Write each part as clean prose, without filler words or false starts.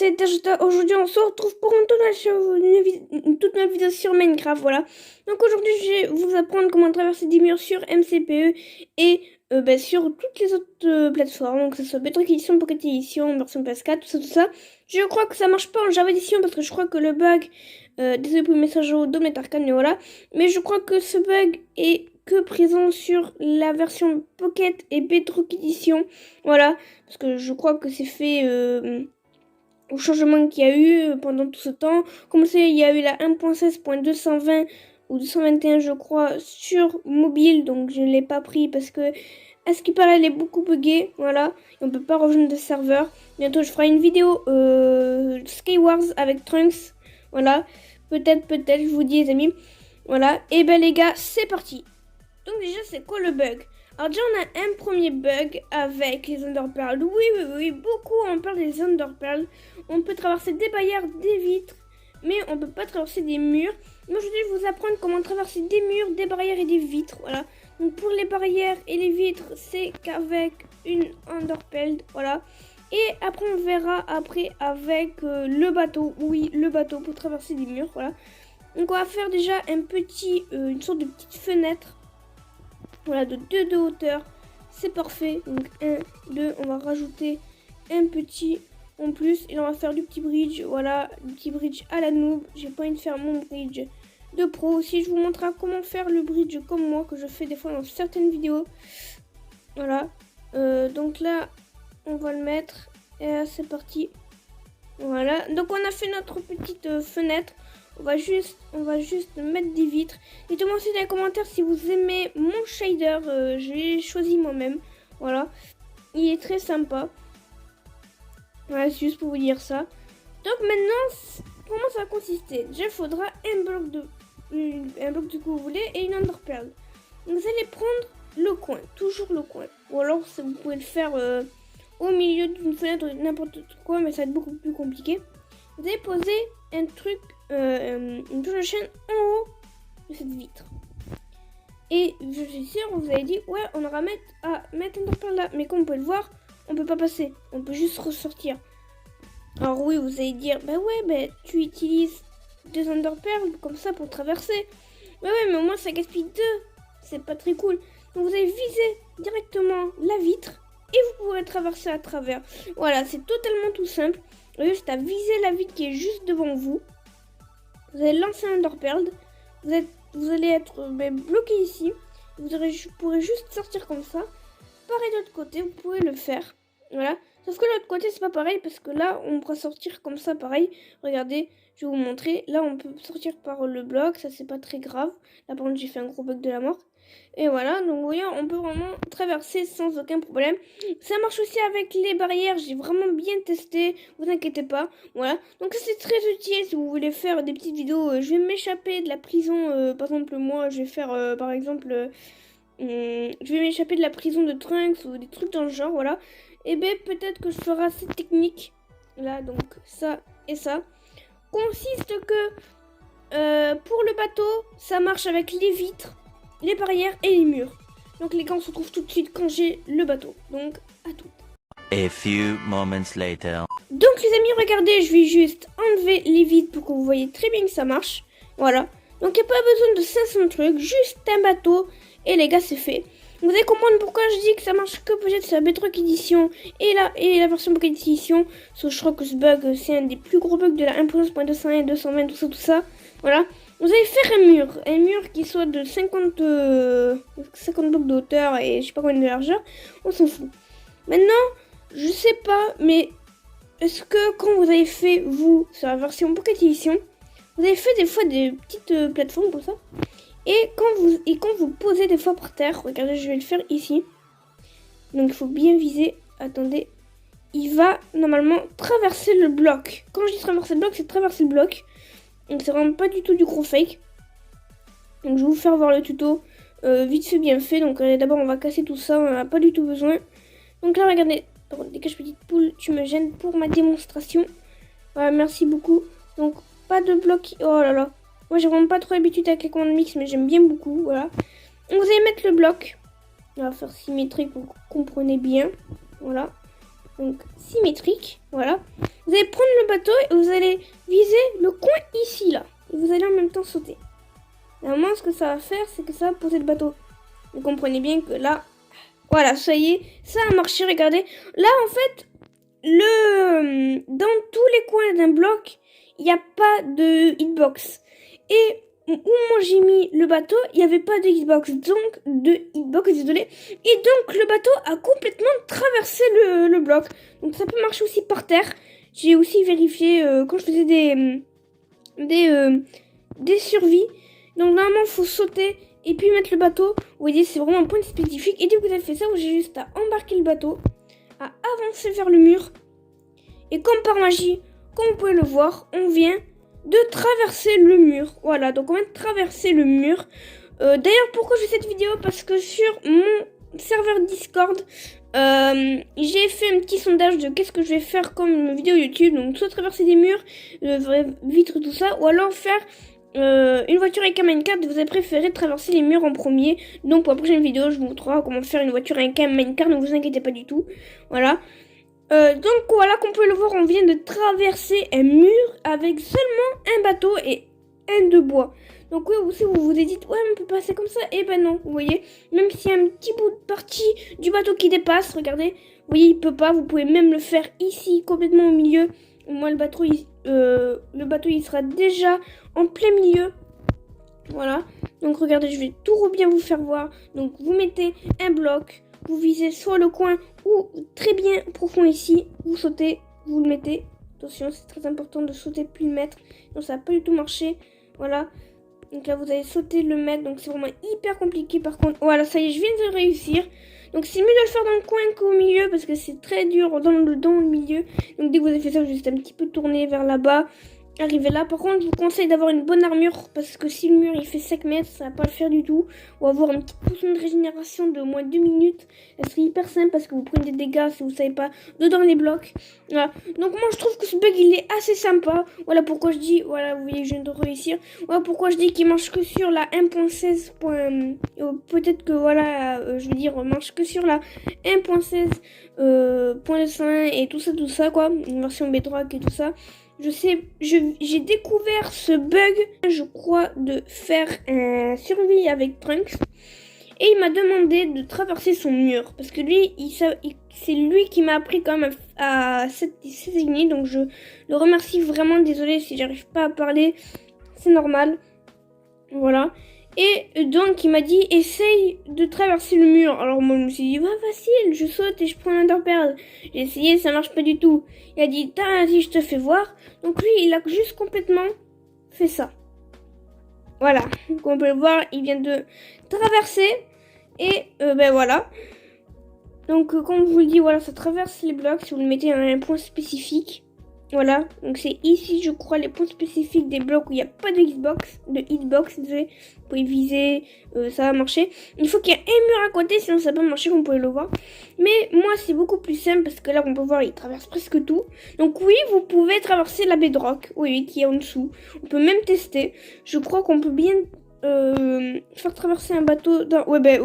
c'est Tajata. Aujourd'hui, on se retrouve pour une toute nouvelle vidéo sur Minecraft, voilà. Donc aujourd'hui, je vais vous apprendre comment traverser des murs sur MCPE et sur toutes les autres plateformes, donc que ce soit Bedrock Edition, Pocket Edition, version PS4, tout ça. Je crois que ça marche pas en Java Edition parce que je crois que le bug, désolé pour le message au Domet Arcane, mais voilà. Mais je crois que ce bug est que présent sur la version Pocket et Bedrock Edition, voilà. Parce que je crois que c'est fait au changement qu'il y a eu pendant tout ce temps. Comme c'est, il y a eu la 1.16.220 ou 221 je crois sur mobile, donc je ne l'ai pas pris parce que à ce qui paraît elle est beaucoup buggée, voilà, et on peut pas rejoindre le serveur. Bientôt je ferai une vidéo Skywars avec Trunks, voilà, peut-être, je vous dis les amis, voilà, et ben les gars, c'est parti. Donc déjà c'est quoi le bug? Alors déjà on a un premier bug avec les Enderpearls. Oui, beaucoup en parle des Enderpearls. On peut traverser des barrières, des vitres, mais on peut pas traverser des murs. Moi aujourd'hui je vais vous apprendre comment traverser des murs, des barrières et des vitres, voilà. Donc pour les barrières et les vitres, c'est qu'avec une Enderpearl, voilà. Et après on verra après avec le bateau, oui le bateau pour traverser des murs, voilà. Donc on va faire déjà une sorte de petite fenêtre. Voilà, de 2 de hauteur, c'est parfait. Donc 1, 2, on va rajouter un petit en plus. Et on va faire du petit bridge, voilà, du petit bridge à la noob. J'ai pas envie de faire mon bridge de pro. Aussi, je vous montrerai comment faire le bridge comme moi, que je fais des fois dans certaines vidéos. Voilà, donc là, on va le mettre. Et là, c'est parti. Voilà, donc on a fait notre petite fenêtre. On va juste mettre des vitres. Dites-moi aussi dans les commentaires si vous aimez mon shader. Je l'ai choisi moi-même. Voilà. Il est très sympa. Voilà, c'est juste pour vous dire ça. Donc maintenant, comment ça va consister? Déjà, il faudra un bloc de que vous voulez et une Enderpearl. Donc vous allez prendre le coin. Toujours le coin. Ou alors, vous pouvez le faire au milieu d'une fenêtre ou n'importe quoi. Mais ça va être beaucoup plus compliqué. Vous allez poser un truc, une touche de chaîne en haut de cette vitre. Et je suis sûre, vous avez dit, ouais, on aura mettre un Enderpearl là. Mais comme vous pouvez le voir, on peut pas passer. On peut juste ressortir. Alors oui, vous allez dire, bah ouais, tu utilises 2 Enderpearls comme ça pour traverser. Bah ouais, mais au moins ça gaspille 2. C'est pas très cool. Donc vous allez viser directement la vitre et vous pourrez traverser à travers. Voilà, c'est totalement tout simple. Juste à viser la vitre qui est juste devant vous. Vous allez lancer un Enderpearl. Vous allez être bloqué ici. Vous pourrez juste sortir comme ça. Pareil de l'autre côté, vous pouvez le faire. Voilà. Sauf que de l'autre côté, c'est pas pareil parce que là, on pourra sortir comme ça, pareil. Regardez, je vais vous montrer. Là, on peut sortir par le bloc. Ça, c'est pas très grave. Là, par contre, j'ai fait un gros bug de la mort. Et voilà, donc vous voyez, on peut vraiment traverser sans aucun problème. Ça marche aussi avec les barrières, j'ai vraiment bien testé, vous inquiétez pas. Voilà, donc c'est très utile si vous voulez faire des petites vidéos. Je vais m'échapper de la prison, par exemple moi, je vais faire par exemple, je vais m'échapper de la prison de Trunks ou des trucs dans le genre, voilà. Et bien peut-être que je ferai cette technique, là, donc ça et ça. Consiste que pour le bateau, ça marche avec les vitres, les barrières et les murs. Donc les gars, on se retrouve tout de suite quand j'ai le bateau. Donc à tout. A few moments later. Donc les amis, regardez, je vais juste enlever les vides pour que vous voyez très bien que ça marche. Voilà. Donc il n'y a pas besoin de 500 trucs, juste un bateau. Et les gars, c'est fait. Vous allez comprendre pourquoi je dis que ça marche que peut-être sur la Bedrock Edition et la version Pocket Edition. Parce que je crois que ce bug, c'est un des plus gros bugs de la 1.201 et 220, tout ça. Voilà. Vous allez faire un mur qui soit de 50 blocs de hauteur et je sais pas combien de largeur, on s'en fout. Maintenant, je sais pas, mais est-ce que quand vous avez fait, vous, sur la version Pocket Edition, vous avez fait des fois des petites plateformes comme ça, et quand vous posez des fois par terre, regardez, je vais le faire ici, donc il faut bien viser, attendez, il va normalement traverser le bloc. Quand je dis traverser le bloc, c'est traverser le bloc. Donc c'est vraiment pas du tout du gros fake. Donc je vais vous faire voir le tuto vite fait bien fait. Donc d'abord on va casser tout ça, on n'en a pas du tout besoin. Donc là regardez, par contre dégage petite poule, tu me gênes pour ma démonstration. Voilà, merci beaucoup. Donc pas de bloc, oh là là. Moi j'ai vraiment pas trop l'habitude avec les commandes mix, mais j'aime bien beaucoup, voilà. Donc vous allez mettre le bloc. On va faire symétrique pour que vous compreniez bien. Voilà. donc symétrique, voilà. Vous allez prendre le bateau et vous allez viser le coin ici, là. Et vous allez en même temps sauter. Normalement, ce que ça va faire, c'est que ça va poser le bateau. Vous comprenez bien que là, voilà, ça y est, ça a marché, regardez. Là, en fait, dans tous les coins d'un bloc, il n'y a pas de hitbox. Et où moi j'ai mis le bateau, il n'y avait pas de hitbox, désolé. Et donc le bateau a complètement traversé le bloc. Donc ça peut marcher aussi par terre. J'ai aussi vérifié quand je faisais des survies. Donc normalement il faut sauter et puis mettre le bateau. Vous voyez, c'est vraiment un point spécifique. Et dès que vous avez fait ça, vous avez juste à embarquer le bateau, à avancer vers le mur. Et comme par magie, comme vous pouvez le voir, on vient de traverser le mur. Voilà, donc on vient de traverser le mur. D'ailleurs, pourquoi je fais cette vidéo? Parce que sur mon serveur Discord, j'ai fait un petit sondage de qu'est-ce que je vais faire comme vidéo YouTube. Donc soit traverser des murs, vitres, tout ça, ou alors faire une voiture avec un minecart. Vous avez préféré traverser les murs en premier. Donc pour la prochaine vidéo, je vous montrerai comment faire une voiture avec un minecart. Ne vous inquiétez pas du tout. Voilà. Donc voilà, comme vous pouvez le voir, on vient de traverser un mur avec seulement un bateau et un de bois. Donc oui, aussi vous vous dites, ouais, on peut passer comme ça. Et ben non, vous voyez, même s'il y a un petit bout de partie du bateau qui dépasse, regardez, vous voyez, il peut pas. Vous pouvez même le faire ici, complètement au milieu. Moi, le bateau, il sera déjà en plein milieu. Voilà, donc regardez, je vais tout bien vous faire voir. Donc vous mettez un bloc, vous visez soit le coin ou très bien profond ici, vous sautez, vous le mettez. Attention, c'est très important de sauter puis le mettre, donc ça va pas du tout marcher. Voilà, donc là vous allez sauter, le mettre, donc c'est vraiment hyper compliqué par contre. Voilà, ça y est, je viens de réussir. Donc c'est mieux de le faire dans le coin qu'au milieu parce que c'est très dur dans le milieu. Donc dès que vous avez fait ça, juste un petit peu tourner vers là-bas. Arriver là, par contre je vous conseille d'avoir une bonne armure parce que si le mur il fait 5 mètres, ça va pas le faire du tout. Ou avoir une petite potion de régénération de au moins 2 minutes, ça serait hyper simple parce que vous prenez des dégâts si vous savez pas dedans les blocs. Voilà. Donc moi je trouve que ce bug il est assez sympa. Voilà pourquoi je dis, voilà vous voyez je viens de réussir. Voilà pourquoi je dis qu'il marche que sur la 1.16. Peut-être que voilà, je veux dire marche que sur la 1.16.1 et tout ça quoi, une version bedrock et tout ça. Je sais, j'ai découvert ce bug, je crois, de faire un survie avec Trunks. Et il m'a demandé de traverser son mur. Parce que lui, c'est lui qui m'a appris quand même à s'aligner. Donc je le remercie vraiment. Désolé si j'arrive pas à parler. C'est normal. Voilà. Et donc il m'a dit essaye de traverser le mur. Alors moi je me suis dit facile, je saute et je prends l'Enderpearl. J'ai essayé, ça marche pas du tout. Il a dit vas-y je te fais voir. Donc lui il a juste complètement fait ça. Voilà, comme on peut le voir, il vient de traverser. Et ben voilà. Donc comme je vous le dis, voilà, ça traverse les blocs si vous le mettez à un point spécifique. Voilà, donc c'est ici je crois les points spécifiques des blocs où il n'y a pas de hitbox, désolé. Vous pouvez viser, ça va marcher. Il faut qu'il y ait un mur à côté, sinon ça va pas marcher comme vous pouvez le voir. Mais moi c'est beaucoup plus simple parce que là on peut voir il traverse presque tout. Donc oui, vous pouvez traverser la bedrock, oui, qui est en dessous. On peut même tester. Je crois qu'on peut bien faire traverser un bateau dans... Ouais ben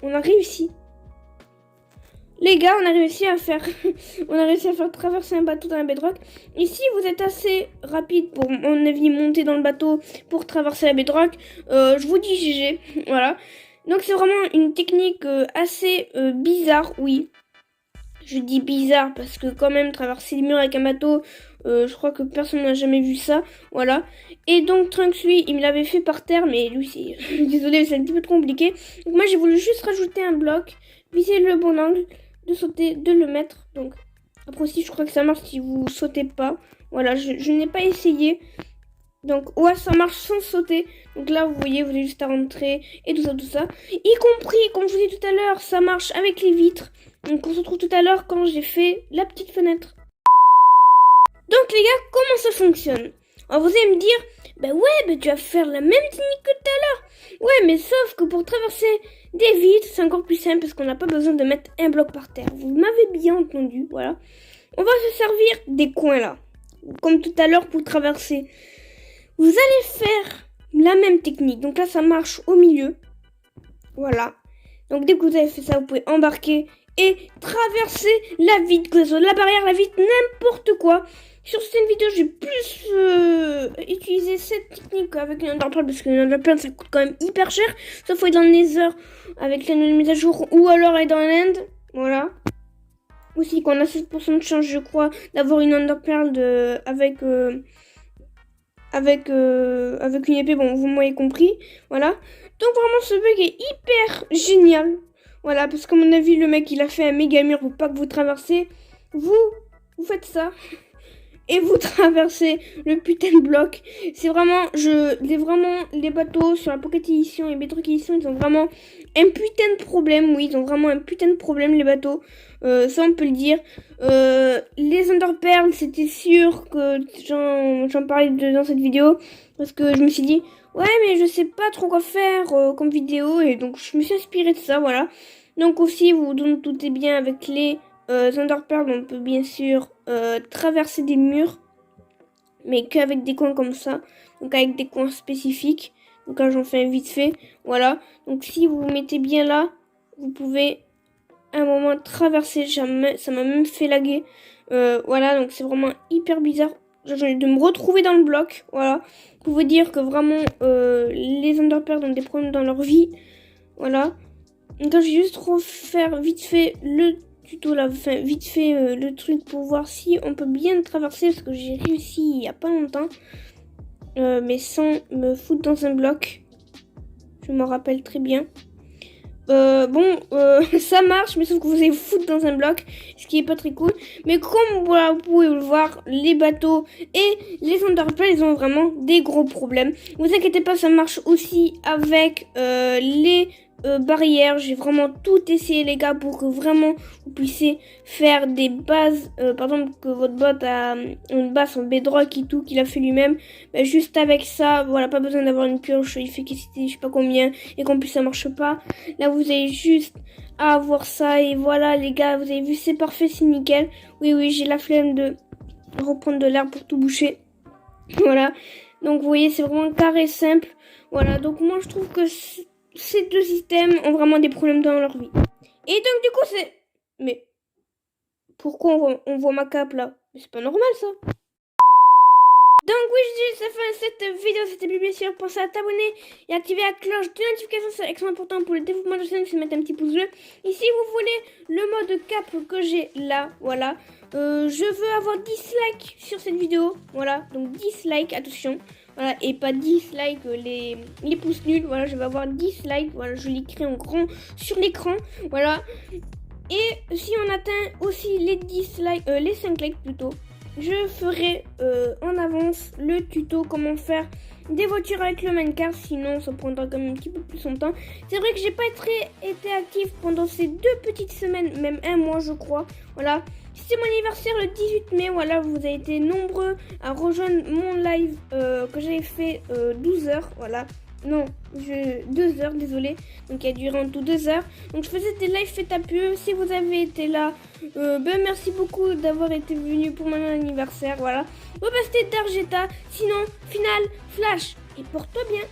on a réussi. Les gars, on a réussi à faire traverser un bateau dans la bedrock. Et si vous êtes assez rapide pour, mon avis, monter dans le bateau pour traverser la bedrock, je vous dis GG. Voilà. Donc c'est vraiment une technique assez bizarre, oui. Je dis bizarre parce que quand même traverser les murs avec un bateau, je crois que personne n'a jamais vu ça. Voilà. Et donc Trunks, lui, il me l'avait fait par terre, mais lui, c'est... Désolé, c'est un petit peu trop compliqué. Donc moi, j'ai voulu juste rajouter un bloc, viser le bon angle, de sauter, de le mettre. Donc après aussi je crois que ça marche si vous sautez pas. Voilà, je n'ai pas essayé. Donc ouais, ça marche sans sauter. Donc là vous voyez, vous avez juste à rentrer et tout ça. Y compris, comme je vous dis tout à l'heure, ça marche avec les vitres. Donc on se retrouve tout à l'heure quand j'ai fait la petite fenêtre. Donc les gars, comment ça fonctionne? Alors vous allez me dire, tu vas faire la même technique que tout à l'heure. Ouais, mais sauf que pour traverser des vitres, c'est encore plus simple parce qu'on n'a pas besoin de mettre un bloc par terre. Vous m'avez bien entendu, voilà. On va se servir des coins là, comme tout à l'heure pour traverser. Vous allez faire la même technique. Donc là, ça marche au milieu. Voilà. Donc dès que vous avez fait ça, vous pouvez embarquer et traverser la vitre, que ce soit la barrière, la vitre, n'importe quoi. Sur cette vidéo, j'ai plus utilisé cette technique avec les Enderpearl parce que les Enderpearl ça coûte quand même hyper cher. Sauf faut être dans le Nether avec la nouvelle mise à jour ou alors aller dans l'End. Voilà. Aussi qu'on a 7% de chance, je crois, d'avoir une Enderpearl avec une épée. Bon, vous m'avez compris. Voilà. Donc vraiment, ce bug est hyper génial. Voilà, parce qu'à mon avis, le mec, il a fait un méga mur pour pas que vous traversez. Vous faites ça. Et vous traversez le putain de bloc. C'est vraiment, les bateaux sur la Pocket Edition et Bedrock Edition, ils ont vraiment un putain de problème. Oui, ils ont vraiment un putain de problème, les bateaux. Ça, on peut le dire. Les Enderpearl, c'était sûr que j'en parlais dans cette vidéo. Parce que je me suis dit, ouais, mais je sais pas trop quoi faire comme vidéo. Et donc, je me suis inspirée de ça, voilà. Donc aussi, vous vous doutez bien avec les Enderpearl, on peut bien sûr traverser des murs, mais qu'avec des coins comme ça, donc avec des coins spécifiques. Donc là j'en fais un vite fait, voilà. Donc si vous vous mettez bien là, vous pouvez à un moment traverser, ça m'a même fait laguer. Voilà, donc c'est vraiment hyper bizarre de me retrouver dans le bloc, voilà. Pour vous dire que vraiment les Enderpearl ont des problèmes dans leur vie, voilà. Donc là, je vais juste refaire vite fait le tuto là, enfin vite fait le truc pour voir si on peut bien traverser parce que j'ai réussi il y a pas longtemps, mais sans me foutre dans un bloc. Je m'en rappelle très bien. Ça marche, mais sauf que vous allez vous foutre dans un bloc, ce qui est pas très cool. Mais comme voilà, vous pouvez le voir, les bateaux et les Enderpearl, ils ont vraiment des gros problèmes. Vous inquiétez pas, ça marche aussi avec les barrières. J'ai vraiment tout essayé les gars pour que vraiment vous puissiez faire des bases, par exemple que votre bot a une base en bedrock et tout qu'il a fait lui-même, juste avec ça, voilà, pas besoin d'avoir une pioche efficacité je sais pas combien et qu'en plus ça marche pas. Là vous avez juste à avoir ça et voilà les gars, vous avez vu, c'est parfait, c'est nickel. Oui j'ai la flemme de reprendre de l'air pour tout boucher. Voilà, donc vous voyez c'est vraiment carré simple. Voilà, donc moi je trouve que ces deux systèmes ont vraiment des problèmes dans leur vie. Et donc du coup c'est... Mais pourquoi on voit ma cape là? Mais c'est pas normal ça. Donc oui, je dis ça fin de cette vidéo, c'était bien sûr, pensez à t'abonner et activer la cloche de notification, c'est extrêmement important pour le développement de la chaîne, c'est de mettre un petit pouce bleu. Et si vous voulez le mode cap que j'ai là, voilà, je veux avoir 10 likes sur cette vidéo, voilà, donc 10 likes, attention. Voilà, et pas 10 likes les pouces nuls, voilà, je vais avoir 10 likes, voilà, je l'écris en grand sur l'écran, voilà. Et si on atteint aussi les 10 likes, les 5 likes plutôt, je ferai en avance le tuto comment faire des voitures avec le Minecraft, sinon ça prendra quand même un petit peu plus longtemps. C'est vrai que j'ai pas été actif pendant ces 2 petites semaines, même un mois je crois, voilà. C'est mon anniversaire le 18 mai, voilà, vous avez été nombreux à rejoindre mon live que j'avais fait 12 heures, voilà. Non, 2 heures, désolé. Donc il a duré en tout 2 heures. Donc je faisais des lives faites à pub. Si vous avez été là, merci beaucoup d'avoir été venu pour mon anniversaire, voilà. C'était Dargeta, sinon, final, flash. Et porte-toi bien.